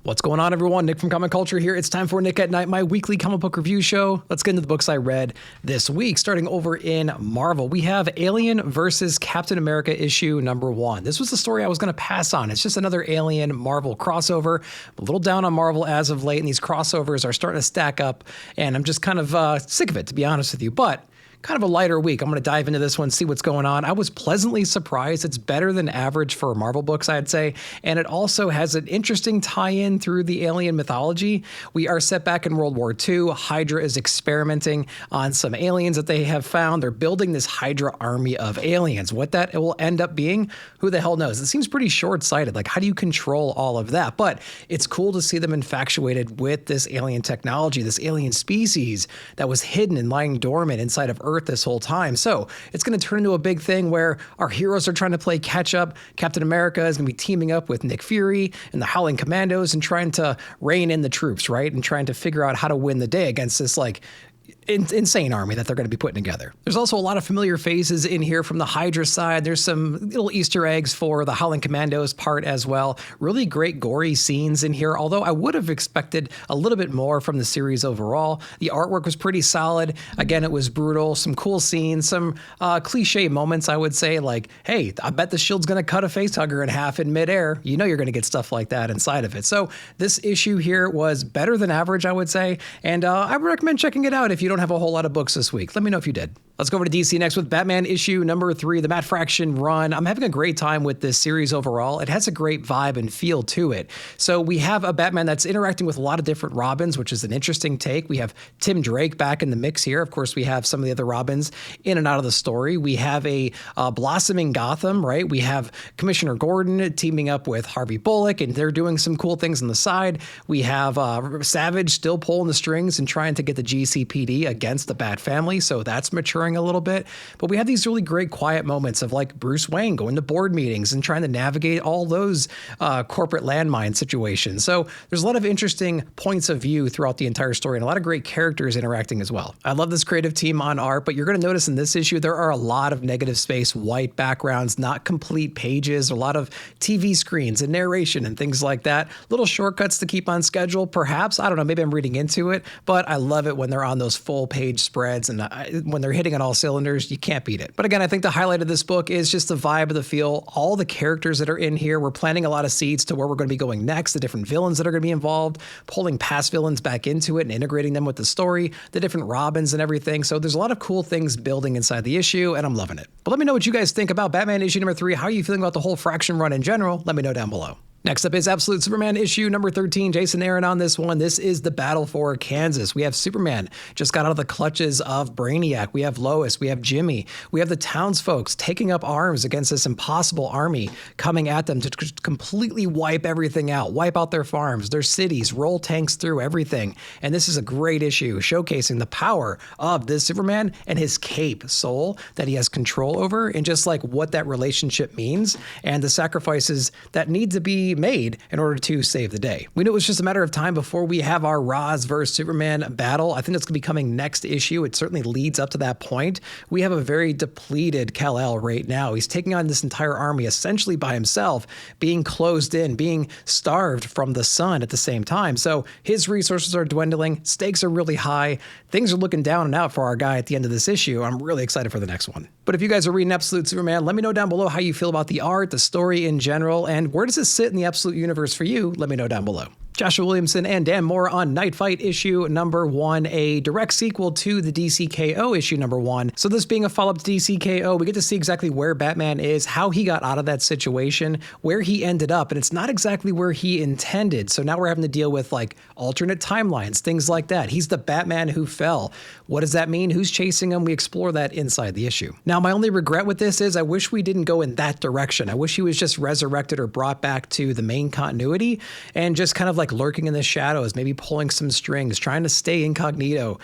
What's going on, everyone? Nick from Comic Culture here. It's time for Nick at Night, my weekly comic book review show. Let's get into the books I read this week. Starting over in Marvel, we have Alien versus Captain America issue number 1. This was the story I was going to pass on. It's just another Alien Marvel crossover. I'm a little down on Marvel as of late, and these crossovers are starting to stack up, and I'm just kind of sick of it, to be honest with you. But kind of a lighter week. I'm going to dive into this one, see what's going on. I was pleasantly surprised. It's better than average for Marvel books, I'd say. And it also has an interesting tie-in through the alien mythology. We are set back in World War II. Hydra is experimenting on some aliens that they have found. They're building this Hydra army of aliens. What that will end up being, who the hell knows? It seems pretty short-sighted. Like, how do you control all of that? But it's cool to see them infatuated with this alien technology, this alien species that was hidden and lying dormant inside of Earth this whole time. So it's going to turn into a big thing where our heroes are trying to play catch up. Captain America is going to be teaming up with Nick Fury and the Howling Commandos and trying to rein in the troops, right? And trying to figure out how to win the day against this insane army that they're going to be putting together. There's also a lot of familiar faces in here from the Hydra side. There's some little Easter eggs for the Howling Commandos part as well. Really great gory scenes in here, although I would have expected a little bit more from the series overall. The artwork was pretty solid. Again, it was brutal. Some cool scenes, some cliche moments, I would say, like, hey, I bet the shield's going to cut a facehugger in half in midair. You know you're going to get stuff like that inside of it. So this issue here was better than average, I would say, and I would recommend checking it out if you don't have a whole lot of books this week. Let me know if you did. Let's go over to DC next with Batman issue number 3, the Matt Fraction run. I'm having a great time with this series overall. It has a great vibe and feel to it. So we have a Batman that's interacting with a lot of different Robins, which is an interesting take. We have Tim Drake back in the mix here. Of course, we have some of the other Robins in and out of the story. We have a blossoming Gotham, right? We have Commissioner Gordon teaming up with Harvey Bullock, and they're doing some cool things on the side. We have Savage still pulling the strings and trying to get the GCPD against the Bat family, so that's maturing a little bit. But we have these really great quiet moments of like Bruce Wayne going to board meetings and trying to navigate all those corporate landmine situations. So there's a lot of interesting points of view throughout the entire story and a lot of great characters interacting as well. I love this creative team on art, but you're going to notice in this issue there are a lot of negative space, white backgrounds, not complete pages, a lot of TV screens and narration and things like that. Little shortcuts to keep on schedule, perhaps. I don't know, maybe I'm reading into it, but I love it when they're on those full page spreads and when they're hitting on all cylinders. You can't beat it. But again, I think the highlight of this book is just the vibe of the feel. All the characters that are in here, we're planting a lot of seeds to where we're going to be going next, the different villains that are going to be involved, pulling past villains back into it and integrating them with the story, the different Robins and everything. So there's a lot of cool things building inside the issue, and I'm loving it. But let me know what you guys think about Batman issue number 3. How are you feeling about the whole Fraction run in general? Let me know down below. Next up is Absolute Superman issue number 13. Jason Aaron on this one. This is the battle for Kansas. We have Superman just got out of the clutches of Brainiac. We have Lois. We have Jimmy. We have the townsfolk taking up arms against this impossible army coming at them to completely wipe everything out, wipe out their farms, their cities, roll tanks through everything. And this is a great issue showcasing the power of this Superman and his cape soul that he has control over and just like what that relationship means and the sacrifices that need to be made in order to save the day. We knew it was just a matter of time before we have our Ra's versus Superman battle. I think that's going to be coming next issue. It certainly leads up to that point. We have a very depleted Kal-El right now. He's taking on this entire army essentially by himself, being closed in, being starved from the sun at the same time. So his resources are dwindling. Stakes are really high. Things are looking down and out for our guy at the end of this issue. I'm really excited for the next one. But if you guys are reading Absolute Superman, let me know down below how you feel about the art, the story in general, and where does it sit in the Absolute universe for you? Let me know down below. Joshua Williamson and Dan Moore on Night Fight issue number 1, a direct sequel to the DCKO issue number 1. So this being a follow-up to DCKO, we get to see exactly where Batman is, how he got out of that situation, where he ended up, and it's not exactly where he intended. So now we're having to deal with like alternate timelines, things like that. He's the Batman who fell. What does that mean? Who's chasing him? We explore that inside the issue. Now, my only regret with this is I wish we didn't go in that direction. I wish he was just resurrected or brought back to the main continuity and just kind of like lurking in the shadows, maybe pulling some strings, trying to stay incognito,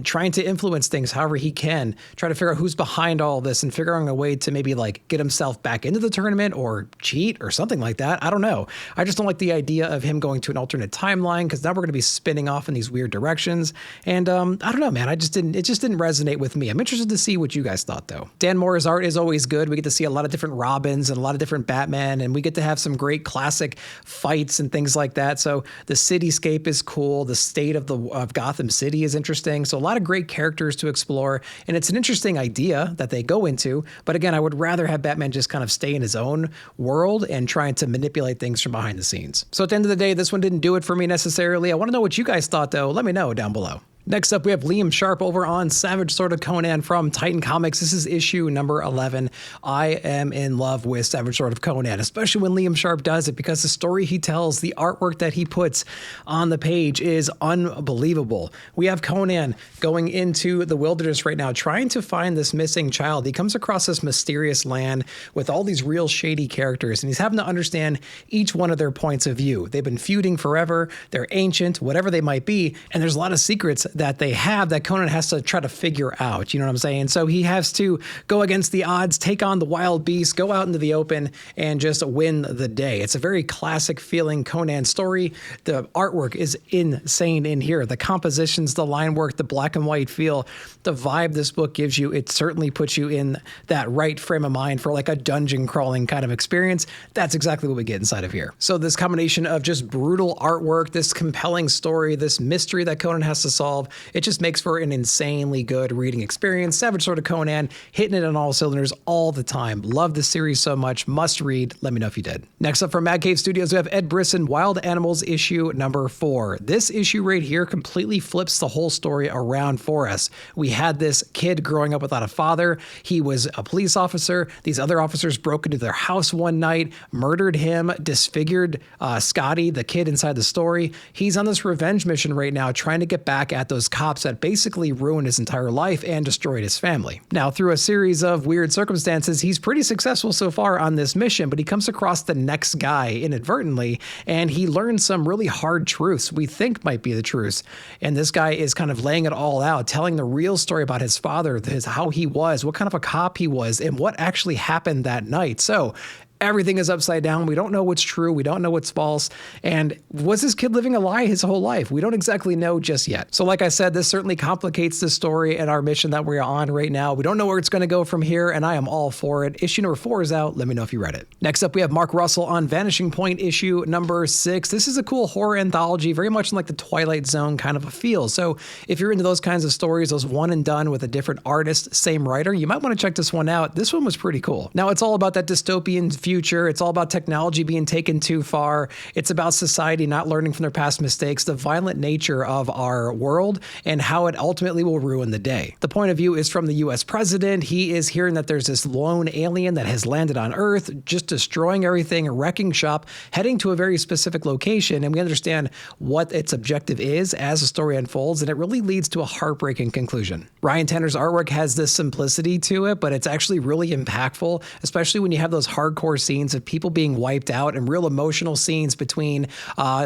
trying to influence things however he can, try to figure out who's behind all of this and figuring a way to maybe like get himself back into the tournament or cheat or something like that. I don't know. I just don't like the idea of him going to an alternate timeline because now we're going to be spinning off in these weird directions. And I don't know, man. It just didn't resonate with me. I'm interested to see what you guys thought though. Dan Moore's art is always good. We get to see a lot of different Robins and a lot of different Batman, and we get to have some great classic fights and things like that. So So the cityscape is cool. The state of Gotham City is interesting. So a lot of great characters to explore. And it's an interesting idea that they go into. But again, I would rather have Batman just kind of stay in his own world and trying to manipulate things from behind the scenes. So at the end of the day, this one didn't do it for me necessarily. I want to know what you guys thought, though. Let me know down below. Next up, we have Liam Sharp over on Savage Sword of Conan from Titan Comics. This is issue number 11. I am in love with Savage Sword of Conan, especially when Liam Sharp does it, because the story he tells, the artwork that he puts on the page is unbelievable. We have Conan going into the wilderness right now, trying to find this missing child. He comes across this mysterious land with all these real shady characters, and he's having to understand each one of their points of view. They've been feuding forever. They're ancient, whatever they might be, and there's a lot of secrets that they have that Conan has to try to figure out. You know what I'm saying? So he has to go against the odds, take on the wild beast, go out into the open, and just win the day. It's a very classic feeling Conan story. The artwork is insane in here. The compositions, the line work, the black and white feel, the vibe this book gives you, it certainly puts you in that right frame of mind for like a dungeon crawling kind of experience. That's exactly what we get inside of here. So this combination of just brutal artwork, this compelling story, this mystery that Conan has to solve, it just makes for an insanely good reading experience. Savage Sword of Conan, hitting it on all cylinders all the time. Love the series so much. Must read. Let me know if you did. Next up from Mad Cave Studios, we have Ed Brisson, Wild Animals issue number 4. This issue right here completely flips the whole story around for us. We had this kid growing up without a father. He was a police officer. These other officers broke into their house one night, murdered him, disfigured Scotty, the kid inside the story. He's on this revenge mission right now, trying to get back at those cops that basically ruined his entire life and destroyed his family. Now, through a series of weird circumstances, he's pretty successful so far on this mission, but he comes across the next guy inadvertently, and he learns some really hard truths we think might be the truths. And this guy is kind of laying it all out, telling the real story about his father, how he was, what kind of a cop he was, and what actually happened that night. So everything is upside down. We don't know what's true. We don't know what's false. And was this kid living a lie his whole life? We don't exactly know just yet. So like I said, this certainly complicates the story and our mission that we're on right now. We don't know where it's going to go from here, and I am all for it. Issue number 4 is out. Let me know if you read it. Next up, we have Mark Russell on Vanishing Point issue number 6. This is a cool horror anthology, very much in like the Twilight Zone kind of a feel. So if you're into those kinds of stories, those one and done with a different artist, same writer, you might want to check this one out. This one was pretty cool. Now, it's all about that dystopian future. It's all about technology being taken too far. It's about society not learning from their past mistakes, the violent nature of our world, and how it ultimately will ruin the day. The point of view is from the US president. He is hearing that there's this lone alien that has landed on Earth, just destroying everything, wrecking shop, heading to a very specific location, and we understand what its objective is as the story unfolds, and it really leads to a heartbreaking conclusion. Ryan Tanner's artwork has this simplicity to it, but it's actually really impactful, especially when you have those hardcore scenes of people being wiped out and real emotional scenes between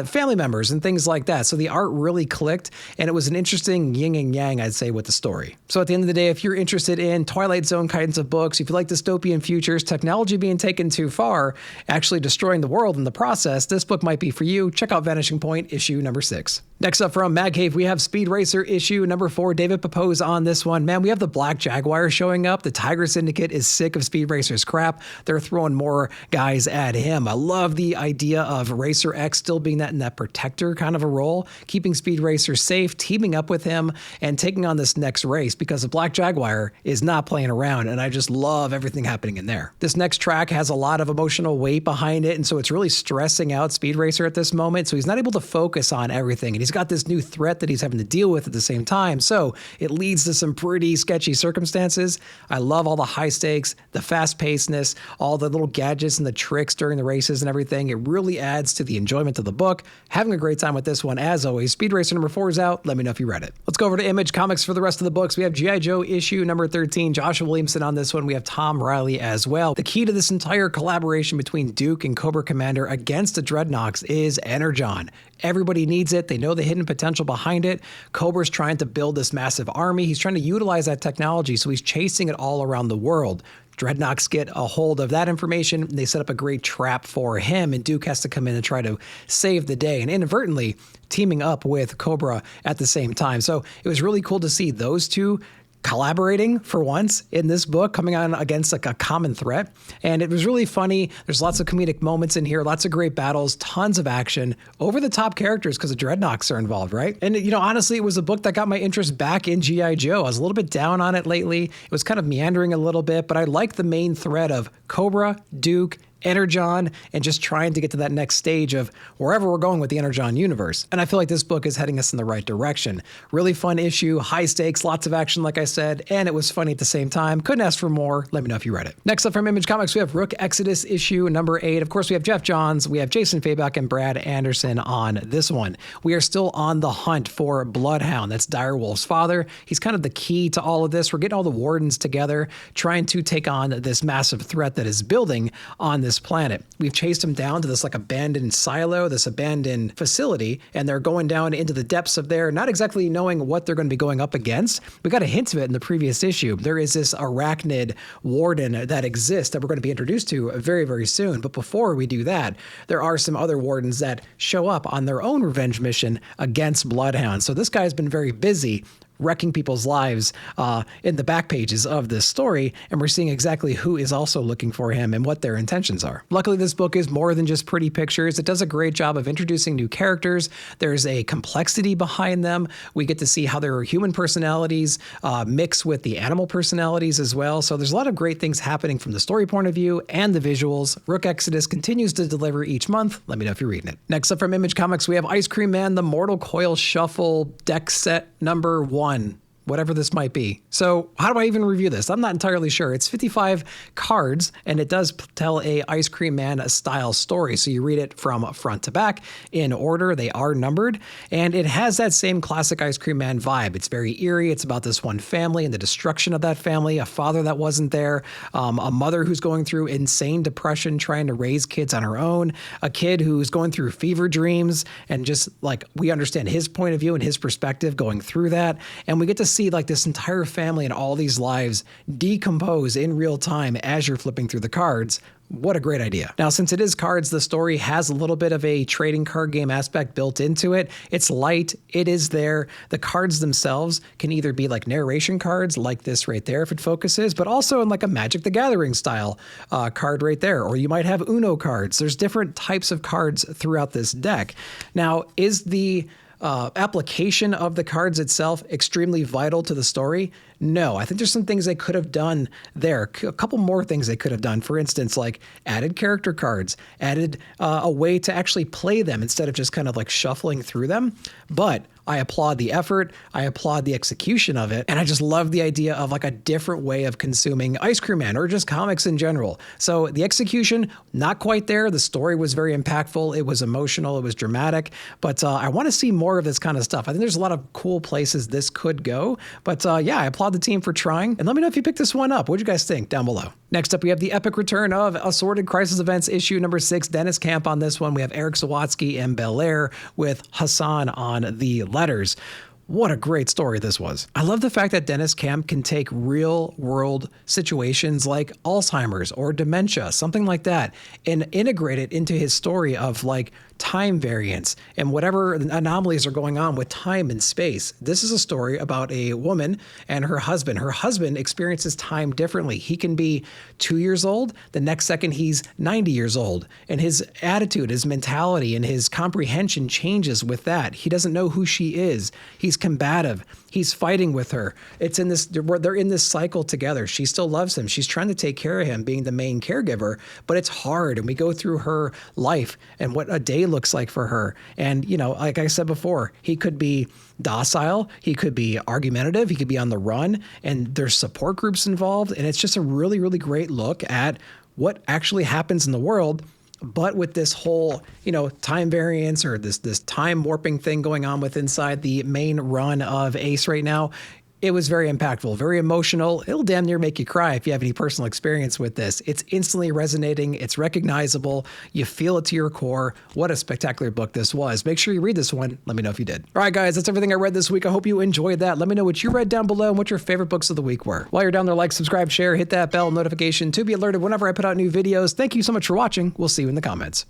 family members and things like that. So the art really clicked, and it was an interesting yin and yang, I'd say, with the story. So at the end of the day, if you're interested in Twilight Zone kinds of books, if you like dystopian futures, technology being taken too far, actually destroying the world in the process, this book might be for you. Check out Vanishing Point issue number 6. Next up from Mad Cave, we have Speed Racer issue number 4. David Papo's on this one. Man, we have the Black Jaguar showing up. The Tiger Syndicate is sick of Speed Racer's crap. They're throwing more guys at him. I love the idea of Racer X still being in that protector kind of a role, keeping Speed Racer safe, teaming up with him, and taking on this next race, because the Black Jaguar is not playing around, and I just love everything happening in there. This next track has a lot of emotional weight behind it, and so it's really stressing out Speed Racer at this moment, so he's not able to focus on everything, and he's got this new threat that he's having to deal with at the same time, so it leads to some pretty sketchy circumstances. I love all the high stakes, the fast-pacedness, all the little gadgets and the tricks during the races and everything. It really adds to the enjoyment of the book. Having a great time with this one, as always. Speed Racer number 4 is out. Let me know if you read it. Let's go over to Image Comics for the rest of the books. We have G.I. Joe issue number 13. Joshua Williamson on this one. We have Tom Riley as well. The key to this entire collaboration between Duke and Cobra Commander against the Dreadnoks is Energon. Everybody needs it. They know the hidden potential behind it. Cobra's trying to build this massive army. He's trying to utilize that technology, so he's chasing it all around the world. Dreadnoks get a hold of that information. They set up a great trap for him, and Duke has to come in and try to save the day, and inadvertently teaming up with Cobra at the same time. So it was really cool to see those two collaborating for once in this book, coming on against like a common threat. And it was really funny. There's lots of comedic moments in here, lots of great battles, tons of action, over the top characters because the Dreadnoks are involved, right? And honestly, it was a book that got my interest back in G.I. Joe. I was a little bit down on it lately. It was kind of meandering a little bit, but I like the main thread of Cobra, Duke, Energon, and just trying to get to that next stage of wherever we're going with the Energon universe. And I feel like this book is heading us in the right direction. Really fun issue, high stakes, lots of action, like I said, and it was funny at the same time. Couldn't ask for more. Let me know if you read it. Next up from Image Comics, we have Rook Exodus issue number 8. Of course, we have Jeff Johns, we have Jason Fabok, and Brad Anderson on this one. We are still on the hunt for Bloodhound. That's Direwolf's father. He's kind of the key to all of this. We're getting all the wardens together, trying to take on this massive threat that is building on this planet. We've chased him down to this like abandoned silo, this abandoned facility, and they're going down into the depths of there, not exactly knowing what they're going to be going up against. We got a hint of it in the previous issue. There is this arachnid warden that exists that we're going to be introduced to very, very soon. But before we do that, there are some other wardens that show up on their own revenge mission against Bloodhound. So this guy's been very busy wrecking people's lives in the back pages of this story, and we're seeing exactly who is also looking for him and what their intentions are. Luckily, this book is more than just pretty pictures. It does a great job of introducing new characters. There's a complexity behind them. We get to see how their human personalities mix with the animal personalities as well. So there's a lot of great things happening from the story point of view and the visuals. Rook Exodus continues to deliver each month. Let me know if you're reading it. Next up from Image Comics, we have Ice Cream Man, the Mortal Coil Shuffle deck set number 1. Whatever this might be. So how do I even review this? I'm not entirely sure. It's 55 cards, and it does tell a Ice Cream Man style story. So you read it from front to back in order. They are numbered, and it has that same classic Ice Cream Man vibe. It's very eerie. It's about this one family and the destruction of that family, a father that wasn't there, a mother who's going through insane depression, trying to raise kids on her own, a kid who's going through fever dreams, and just like we understand his point of view and his perspective going through that. And we get to see like this entire family and all these lives decompose in real time as you're flipping through the cards. What a great idea. Now, since it is cards, the story has a little bit of a trading card game aspect built into it. It's light. It is there. The cards themselves can either be like narration cards like this right there if it focuses, but also in like a Magic the Gathering style card right there. Or you might have Uno cards. There's different types of cards throughout this deck. Now, is the application of the cards itself extremely vital to the story? No, I think there's some things they could have done there. A couple more things they could have done. For instance, like added character cards, added a way to actually play them instead of just kind of like shuffling through them. But I applaud the effort. I applaud the execution of it. And I just love the idea of like a different way of consuming Ice Cream Man or just comics in general. So the execution, not quite there. The story was very impactful. It was emotional. It was dramatic. But I want to see more of this kind of stuff. I think there's a lot of cool places this could go. But yeah, I applaud the team for trying. And let me know if you picked this one up. What do you guys think down below? Next up, we have the epic return of Assorted Crisis Events issue number 6. Dennis Camp on this one. We have Eric Sawatsky and Belair with Hassan on the letters. What a great story this was. I love the fact that Dennis Camp can take real world situations like Alzheimer's or dementia, something like that, and integrate it into his story of like time variance and whatever anomalies are going on with time and space. This is a story about a woman and her husband. Her husband experiences time differently. He can be 2 years old. The next second he's 90 years old. And his attitude, his mentality, and his comprehension changes with that. He doesn't know who she is. He's combative. He's fighting with her. It's in this, they're in this cycle together. She still loves him. She's trying to take care of him, being the main caregiver, but it's hard. And we go through her life and what a day looks like for her. And, you know, like I said before, he could be docile, he could be argumentative, he could be on the run, and there's support groups involved. And it's just a really, really great look at what actually happens in the world, but with this whole, you know, time variance or this time warping thing going on with inside the main run of Ace right now. It was very impactful, very emotional. It'll damn near make you cry if you have any personal experience with this. It's instantly resonating. It's recognizable. You feel it to your core. What a spectacular book this was. Make sure you read this one. Let me know if you did. All right, guys, that's everything I read this week. I hope you enjoyed that. Let me know what you read down below and what your favorite books of the week were. While you're down there, like, subscribe, share, hit that bell notification to be alerted whenever I put out new videos. Thank you so much for watching. We'll see you in the comments.